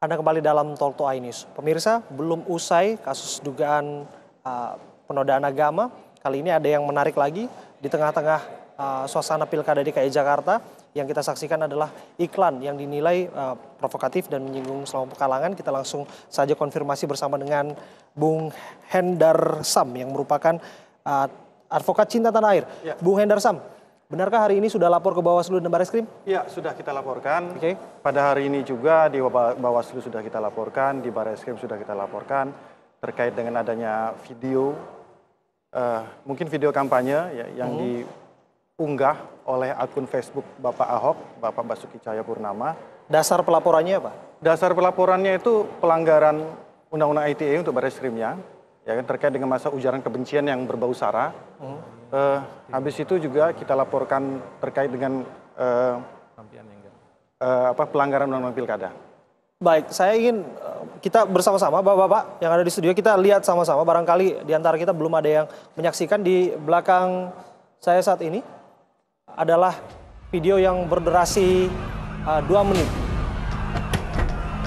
Anda kembali dalam Talk to iNews. Pemirsa, belum usai kasus dugaan penodaan agama. Kali ini ada yang menarik lagi di tengah-tengah suasana Pilkada DKI Jakarta. Yang kita saksikan adalah iklan yang dinilai provokatif dan menyinggung sekelompok kalangan. Kita langsung saja konfirmasi bersama dengan Bung Hendar Sam yang merupakan advokat cinta tanah air. Ya. Bung Hendar Sam, benarkah hari ini sudah lapor ke Bawaslu dan Barreskrim? Ya, sudah kita laporkan. Pada hari ini juga di Bawaslu sudah kita laporkan, di Barreskrim sudah kita laporkan terkait dengan adanya video, mungkin video kampanye ya, yang diunggah oleh akun Facebook Bapak Ahok, Bapak Basuki Cahayapurnama. Dasar pelaporannya apa? Dasar pelaporannya itu pelanggaran Undang-Undang ITE untuk Barreskrimnya, ya kan, terkait dengan masa ujaran kebencian yang berbau sara. Habis itu juga kita laporkan terkait dengan pelanggaran Undang-Undang Pilkada. Baik, saya ingin kita bersama-sama, Bapak-Bapak yang ada di studio, kita lihat sama-sama. Barangkali di antara kita belum ada yang menyaksikan. Di belakang saya saat ini adalah video yang berdurasi 2 menit.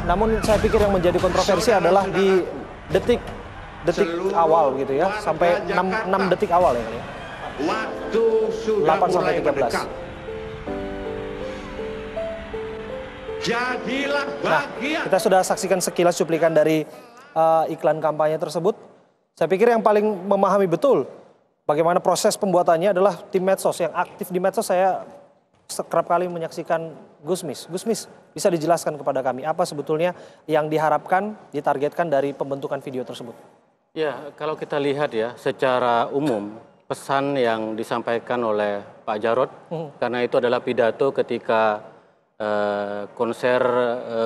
Namun saya pikir yang menjadi kontroversi adalah di detik awal gitu ya, sampai 6 detik awal ya. Waktu sudah 8 sampai 13. Mendekat. Jadilah bagian. Kita sudah saksikan sekilas cuplikan dari iklan kampanye tersebut. Saya pikir yang paling memahami betul bagaimana proses pembuatannya adalah tim medsos yang aktif di medsos. Saya kerap kali menyaksikan Gusmis. Gusmis, bisa dijelaskan kepada kami apa sebetulnya yang diharapkan, ditargetkan dari pembentukan video tersebut? Ya, kalau kita lihat ya, secara umum pesan yang disampaikan oleh Pak Jarod, karena itu adalah pidato ketika konser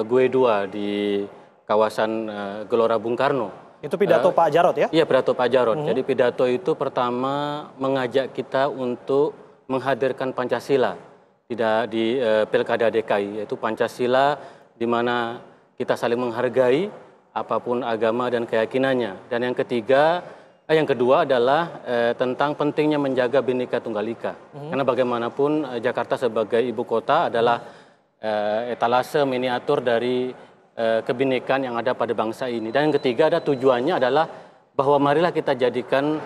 Gue 2 di kawasan Gelora Bung Karno. Itu pidato Pak Jarod ya? Iya, pidato Pak Jarod. Jadi pidato itu pertama mengajak kita untuk menghadirkan Pancasila tidak di Pilkada DKI, yaitu Pancasila di mana kita saling menghargai apapun agama dan keyakinannya. Dan yang kedua adalah tentang pentingnya menjaga Bhinneka Tunggal Ika. Karena bagaimanapun Jakarta sebagai ibu kota adalah etalase miniatur dari kebinekaan yang ada pada bangsa ini. Dan yang ketiga ada tujuannya adalah bahwa marilah kita jadikan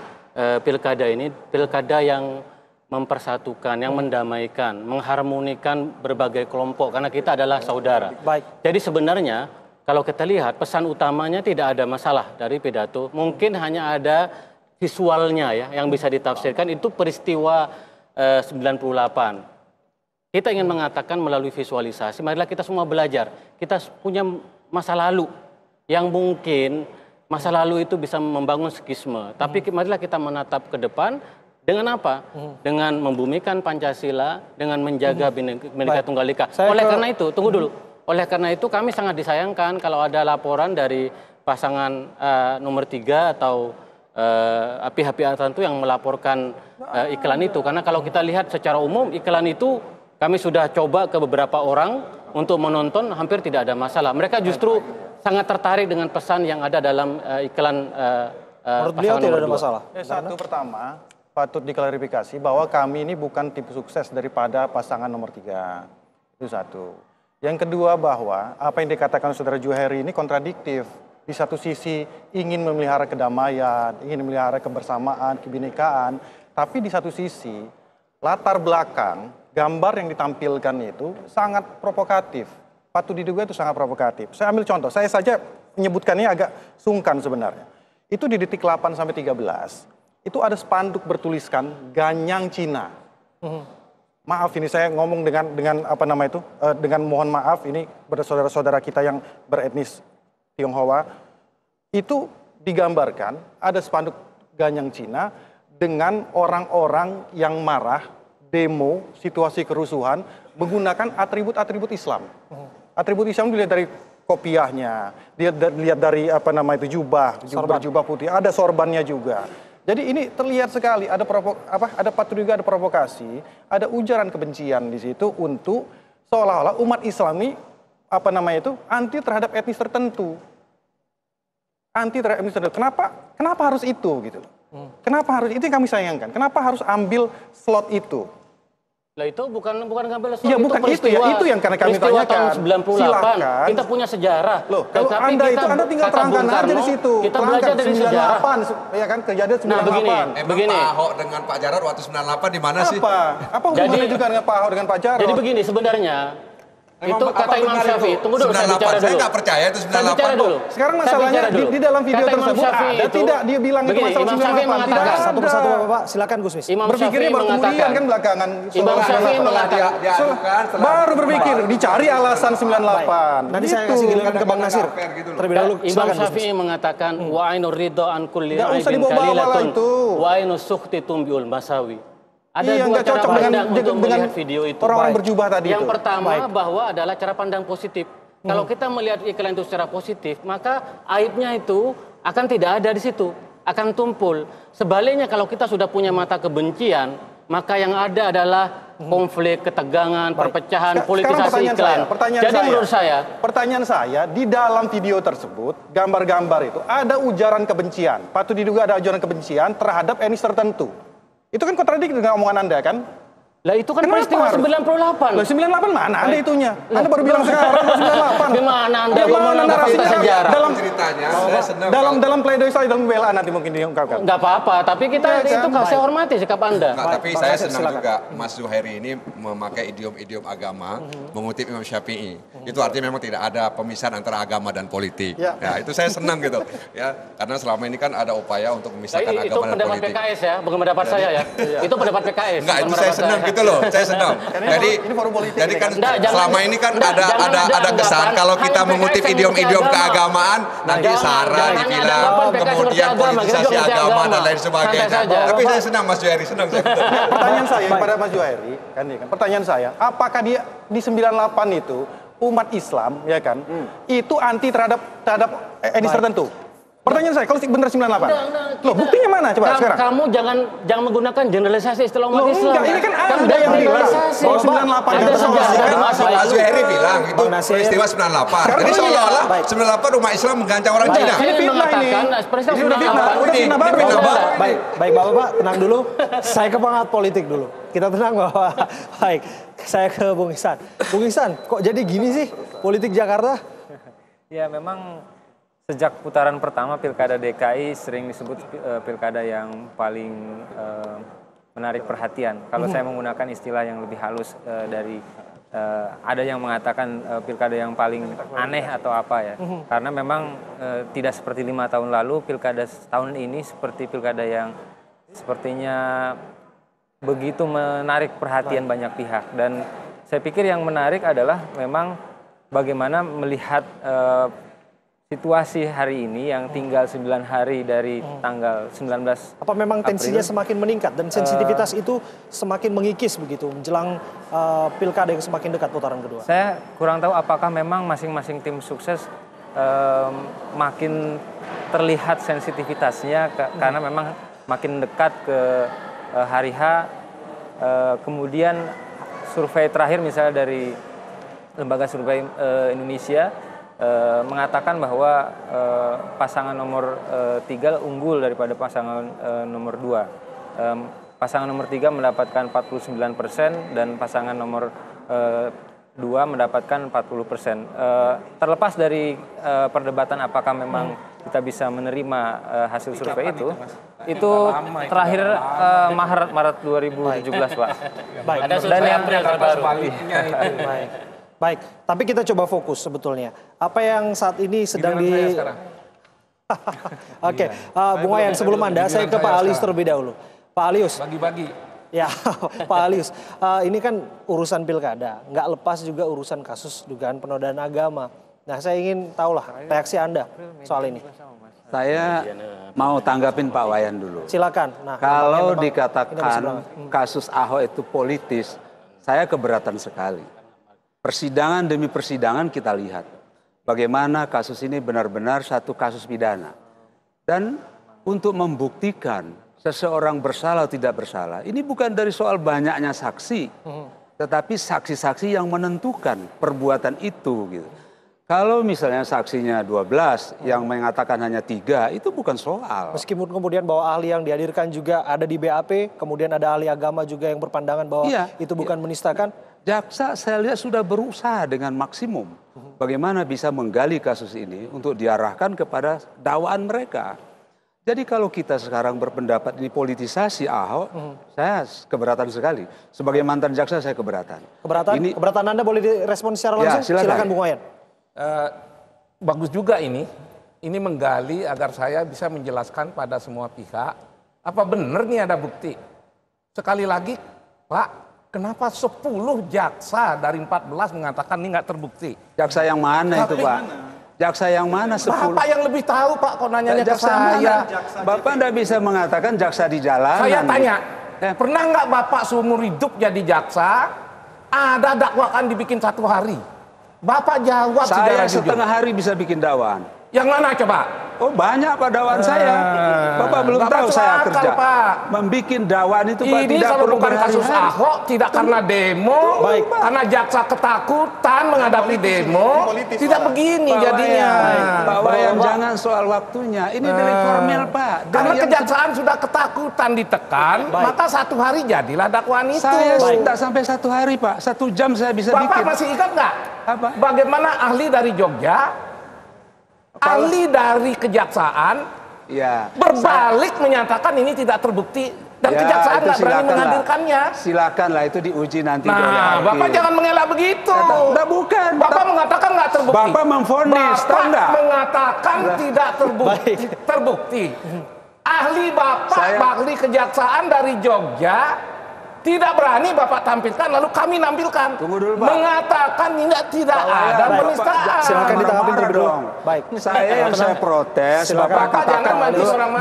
pilkada ini pilkada yang mempersatukan, yang mendamaikan, mengharmonikan berbagai kelompok karena kita adalah saudara. Baik. Jadi sebenarnya kalau kita lihat pesan utamanya tidak ada masalah dari pidato, mungkin hanya ada visualnya ya yang bisa ditafsirkan itu peristiwa 98. Kita ingin mengatakan melalui visualisasi, marilah kita semua belajar. Kita punya masa lalu yang mungkin masa lalu itu bisa membangun skisme. Tapi marilah kita menatap ke depan dengan apa? Dengan membumikan Pancasila, dengan menjaga Bhinneka Tunggal Ika. Karena itu, tunggu dulu. Oleh karena itu kami sangat disayangkan kalau ada laporan dari pasangan nomor 3 atau pihak-pihak tertentu yang melaporkan iklan itu. Karena kalau kita lihat secara umum iklan itu kami sudah coba ke beberapa orang untuk menonton, hampir tidak ada masalah. Mereka justru sangat tertarik dengan pesan yang ada dalam iklan menurut beliau tidak ada masalah. Satu pertama, patut diklarifikasi bahwa kami ini bukan tim sukses daripada pasangan nomor 3. Itu satu. Yang kedua bahwa apa yang dikatakan Saudara Juheri ini kontradiktif. Di satu sisi ingin memelihara kedamaian, ingin memelihara kebersamaan, kebinekaan. Tapi di satu sisi latar belakang gambar yang ditampilkan itu sangat provokatif. Patut diduga itu sangat provokatif. Saya ambil contoh, saya saja menyebutkannya agak sungkan sebenarnya. Itu di detik 8 sampai 13, itu ada spanduk bertuliskan Ganyang Cina. Maaf ini saya ngomong dengan apa nama itu, dengan mohon maaf ini saudara-saudara kita yang beretnis Tionghoa. Itu digambarkan ada spanduk Ganyang Cina dengan orang-orang yang marah, demo, situasi kerusuhan, menggunakan atribut-atribut Islam. Atribut Islam dilihat dari kopiahnya, dilihat dari apa nama itu jubah putih, ada sorbannya juga. Jadi ini terlihat sekali ada patut juga ada provokasi, ada ujaran kebencian di situ untuk seolah-olah umat Islam ini apa namanya itu anti terhadap etnis tertentu. Anti terhadap etnis tertentu. Kenapa harus itu gitu? Kenapa harus itu yang kami sayangkan? Kenapa harus ambil slot itu? Lah itu bukan ngambil Iya, bukan itu ya, itu yang karena kami peristiwa tanyakan. tahun 98. Silakan. Kita punya sejarah. Loh, kalau Tetapi Anda kita, itu Anda tinggal kata terangkan Bung aja Karno, di situ. Kita belajar dari sejarah. 98, ya kan, kejadian 98. Nah, begini. Emang Pak Ahok dengan Pak Jarod waktu 98 di mana sih? Apa hubungannya juga dengan Pak Ahok dengan Pak Jarod? Jadi begini sebenarnya. Emang Itu apa kata Imam benar Syafi'i. itu? Tunggu dulu, saya 98. bicara Saya dulu. nggak percaya itu Saya bicara 98 dulu. Sekarang Saya masalahnya bicara dulu. di dalam video Kata Imam tersebut Syafi'i ada itu- tidak dia bilang itu begini, masalah Imam 98? Syafi'i Tidak mengatakan, Satu persatu ada. Bapak, silakan Gusmis. Imam Berpikirnya Syafi'i baru kemudian mengatakan, kan belakangan. Imam Syafi'i mengatakan, diadukan setelah Baru berpikir, dicari alasan 98. Nanti saya Gitu. kasih giliran ke Bang Nasir. Fair gitu loh. Terlebih dahulu, Imam silakan Gusmis. Syafi'i mengatakan wa ainur ridha an kulli Nggak usah aibin dibawa-bawa lah kalilatun itu. wa ainus sukhti tumbiul masawi. Ada Iya, dua nggak cara cocok dengan- pandang untuk dengan melihat video itu. orang-orang Baik. berjubah tadi Yang itu. pertama bahwa adalah cara pandang positif. Kalau kita melihat iklan itu secara positif, maka aibnya itu akan tidak ada di situ, akan tumpul. Sebaliknya kalau kita sudah punya mata kebencian, maka yang ada adalah konflik, ketegangan, perpecahan, politisasi iklan. Jadi menurut saya, pertanyaan saya di dalam video tersebut, gambar-gambar itu ada ujaran kebencian. Patut diduga ada ujaran kebencian terhadap etnis tertentu. Itu kan kontradiktif dengan omongan Anda kan? lah itu kan Kenapa peristiwa harus? 98. Loh 98 mana ada itunya? Anda baru bilang sekarang 98. Gimana Anda Di mau mana menambah narasinya? fakta sejarah? Dalam ceritanya saya senang dalam pledoi saya dalam pembelaan nanti mungkin diungkapkan. Nggak apa-apa, tapi kita Iya, itu kan? saya hormati sikap Anda. Nggak, tapi Bang saya Nasir, senang silakan. juga Mas Zuhairi ini memakai idiom-idiom agama, mengutip Imam Syafi'i. Itu artinya memang tidak ada pemisahan antara agama dan politik. Ya. Ya, itu saya senang gitu. Ya, karena selama ini kan ada upaya untuk memisahkan Jadi itu agama dan pendapat politik. PKS ya, bukan pendapat saya ya. Itu pendapat PKS. Enggak, bukan itu saya pendapat senang saya. gitu loh. Saya senang. Ini forum politik Jadi ini kan kan? Enggak, jangan- selama ini kan enggak, jangan ada ada kesan anggapan kalau kita hanya mengutip PKS yang idiom-idiom mengerti keagamaan nanti Jangan, sara jangan dibilang, ada anggapan PKS kemudian mengerti agama, politisasi kita mengerti agama dan agama. lain sebagainya. Santai saja. Tapi saya senang Mas Zuhairi, senang saya. Pertanyaan saya kepada Mas Zuhairi, kan, ya kan? Pertanyaan saya, apakah dia di 98 itu umat Islam, ya kan, itu anti terhadap etnis tertentu? Pertanyaan saya, kalau benar 98, loh buktinya mana coba sekarang? Kamu jangan menggunakan generalisasi istilah umat Loh, Islam. enggak, ini kan ada jangan yang bilang generalisasi. bahwa 98 ada itu sejarah, soal ada masa Mas lalu. Zuhairi bilang itu Bang Nasir. peristiwa 98. Sekarang Jadi iya. seolah-olah Baik. 98 umat Islam menggancang orang Enggak, Cina. saya Ini fitnah mengatakan ini. peristiwa Ini udah 98. fitnah, udah Ini fitnah baru. fitnah baru. Baik, baik Bapak-Bapak, tenang dulu. Saya ke pengamat politik dulu. Kita tenang Bapak. Baik, saya ke Bung Ihsan. Bung Ihsan, kok jadi gini sih politik Jakarta? Ya memang sejak putaran pertama Pilkada DKI sering disebut pilkada yang paling menarik perhatian. Kalau saya menggunakan istilah yang lebih halus dari ada yang mengatakan pilkada yang paling aneh atau apa ya. Karena memang tidak seperti 5 tahun lalu, pilkada tahun ini seperti pilkada yang sepertinya begitu menarik perhatian banyak pihak. Dan saya pikir yang menarik adalah memang bagaimana melihat situasi hari ini yang tinggal 9 hari dari tanggal 19 Apa memang tensinya April. semakin meningkat dan sensitivitas itu semakin mengikis begitu menjelang pilkada yang semakin dekat putaran kedua? Saya kurang tahu apakah memang masing-masing tim sukses makin terlihat sensitivitasnya karena memang makin dekat ke hari H. Kemudian survei terakhir misalnya dari Lembaga Survei Indonesia mengatakan bahwa pasangan nomor 3 unggul daripada pasangan nomor 2. Pasangan nomor 3 mendapatkan 49% dan pasangan nomor 2 mendapatkan 40%. Terlepas dari perdebatan apakah memang kita bisa menerima hasil survei itu terakhir Maret 2017, Pak. Baik, Ada survei April terbaru. baik. Baik, tapi kita coba fokus sebetulnya. Apa yang saat ini sedang di... Oke, Bung Wayan, sebelum Anda, saya ke Pak Alius terlebih dahulu. Pak Alius. Bagi-bagi. Ya, Pak Alius, ini kan urusan pilkada, nggak lepas juga urusan kasus dugaan penodaan agama. Nah, saya ingin tahulah reaksi Anda soal ini. Saya mau tanggapin Pak Wayan dulu. Silakan. Nah, Kalau memang ini habis dikatakan banget. kasus Ahok itu politis, saya keberatan sekali. Persidangan demi persidangan kita lihat bagaimana kasus ini benar-benar satu kasus pidana. Dan untuk membuktikan seseorang bersalah atau tidak bersalah, ini bukan dari soal banyaknya saksi, tetapi saksi-saksi yang menentukan perbuatan itu. Gitu. Kalau misalnya saksinya 12, yang mengatakan hanya 3, itu bukan soal. Meskipun kemudian bahwa ahli yang dihadirkan juga ada di BAP, kemudian ada ahli agama juga yang berpandangan bahwa itu bukan menistakan. Jaksa saya lihat sudah berusaha dengan maksimum. Bagaimana bisa menggali kasus ini untuk diarahkan kepada dakwaan mereka. Jadi kalau kita sekarang berpendapat ini politisasi Ahok, saya keberatan sekali. Sebagai mantan jaksa saya keberatan. Keberatan Anda boleh direspon secara langsung? Ya, silakan Bung Wayan. Bagus juga ini menggali agar saya bisa menjelaskan pada semua pihak apa benar nih ada bukti. Sekali lagi Pak, kenapa 10 jaksa dari 14 mengatakan ini nggak terbukti? Jaksa yang mana itu Pak? Jaksa yang mana 10? Bapak yang lebih tahu Pak, kok nanyanya ke saya. Mana? Bapak tidak bisa mengatakan jaksa di jalanan. Saya tanya, pernah nggak Bapak seumur hidup jadi jaksa, ada dakwaan dibikin 1 hari? Bapak jawab saya secara jujur. setengah hari bisa bikin dakwaan. Yang mana coba? Oh banyak Pak dakwaan saya. Bapak belum Bapak tahu saya akal, kerja. Pak. Membikin dakwaan itu Pak Ini tidak kalau perlu bukan kasus Ahok, tidak karena demo, karena jaksa ketakutan menghadapi demo, tidak begini Pak jadinya. Pak Wayan jangan soal waktunya. Ini delik formil Pak. Karena kejaksaan sudah ketakutan ditekan, maka 1 hari jadilah dakwaan itu. Saya tidak sampai 1 hari Pak. 1 jam saya bisa bikin. Bapak masih ingat nggak? Apa? Bagaimana ahli dari Jogja, ahli dari kejaksaan, berbalik menyatakan ini tidak terbukti dan kejaksaan nggak berani menghadirkannya. Silakanlah itu diuji nanti. Nah, Bapak jangan mengelak begitu. Bukan. Bapak mengatakan nggak terbukti. Bapak memvonis, Bapak mengatakan tidak terbukti. Ahli Bapak, ahli kejaksaan dari Jogja, tidak berani Bapak tampilkan, lalu kami nampilkan. Tunggu dulu Pak. Mengatakan tidak ada penistaan. Silakan ditanggapi terlebih dulu. Baik. Saya protes. Silakan. Bapak katakan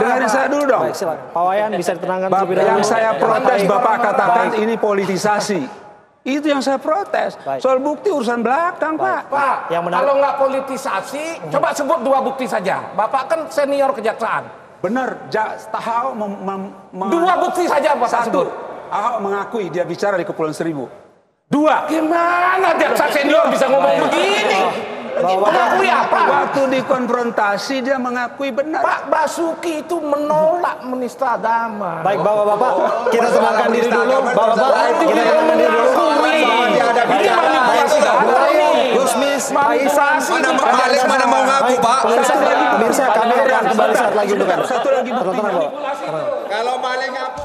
dengarin saya dulu dong. Baik, silakan. Pak Wayan bisa ditenangkan terlebih dahulu. Yang saya protes Bapak katakan ini politisasi. Itu yang saya protes. Soal bukti urusan belakang Pak. Pak, kalau nggak politisasi, coba sebut 2 bukti saja. Bapak kan senior kejaksaan. Benar, Ahok 2 bukti saja Bapak sebut. Ahok mengakui dia bicara di Kepulauan Seribu. 2. Gimana jaksa senior bisa ngomong begini? Mengakui apa? Waktu dikonfrontasi dia mengakui benar. Pak Basuki itu menolak menista agama. Baik Bapak-Bapak, kita tenangkan diri dulu. Bapak-Bapak, kita tenangkan diri dulu. Ini manipulasi data ini. Gusmis, Mana mau ngaku Pak? Pemirsa, kami akan kembali saat lagi untuk Anda. Satu lagi bukti. Kalau maling ngaku